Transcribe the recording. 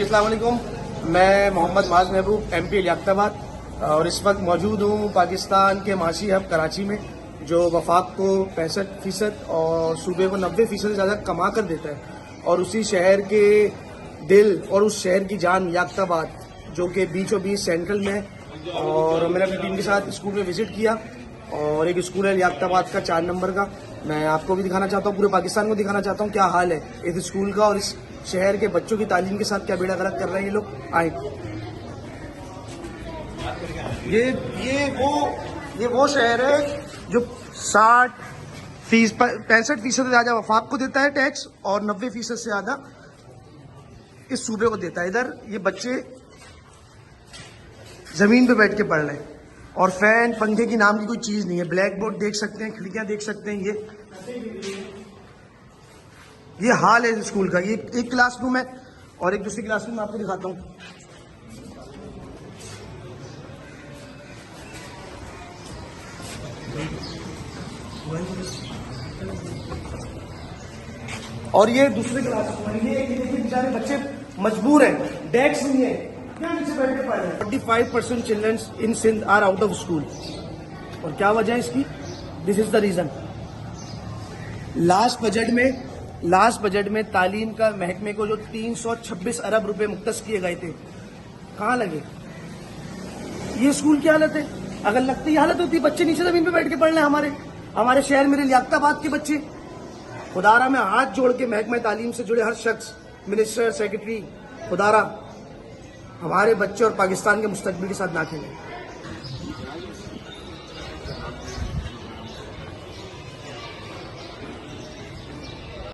अस्सलाम वालेकुम। मैं मोहम्मद माज महबूब MP लियाकताबाद और इस वक्त मौजूद हूँ पाकिस्तान के माशी हब कराची में, जो वफाक को 65% और सूबे को 90% से ज़्यादा कमा कर देता है, और उसी शहर के दिल और उस शहर की जान लियाकताबाद जो कि बीचों बीच सेंट्रल में है। और मैंने अपनी टीम के साथ स्कूल में विजिट किया, और एक स्कूल है लियाकताबाद का 4 नंबर का। मैं आपको भी दिखाना चाहता हूँ, पूरे पाकिस्तान को दिखाना चाहता हूँ क्या हाल है इस स्कूल का और इस शहर के बच्चों की तालीम के साथ क्या बेड़ा गर्क कर रहे हैं ये लोग। आए, ये वो शहर है जो 65% से ज्यादा वफाक को देता है टैक्स और 90% से ज्यादा इस सूबे को देता है। इधर ये बच्चे जमीन पे बैठ के पढ़ रहे हैं और फैन पंखे की नाम की कोई चीज नहीं है। ब्लैक बोर्ड देख सकते हैं, खिड़कियां देख सकते हैं। ये हाल है स्कूल का। ये एक क्लासरूम है और एक दूसरी क्लासरूम में आपको दिखाता हूँ। और ये दूसरे क्लासरूम है। ये बेचारे बच्चे मजबूर हैं, डेस्क नहीं है, क्या नीचे बैठ के पढ़ रहे हैं। 45% children in Sindh are out of school. और क्या वजह है इसकी? This is the reason. Last budget में तालीम का महकमे को जो 326 अरब रुपए मुख्तस किए गए थे, कहाँ लगे? ये स्कूल की हालत है। अगर लगती हालत होती, बच्चे नीचे जमीन पे बैठ के पढ़ रहे हमारे शहर मेरे लियाकताबाद के बच्चे। खुदारा में हाथ जोड़ के महकमा तालीम से जुड़े हर शख्स, मिनिस्टर, सेक्रेटरी, खुदारा हमारे बच्चे और पाकिस्तान के मुस्तकबिल के साथ ना खेलें।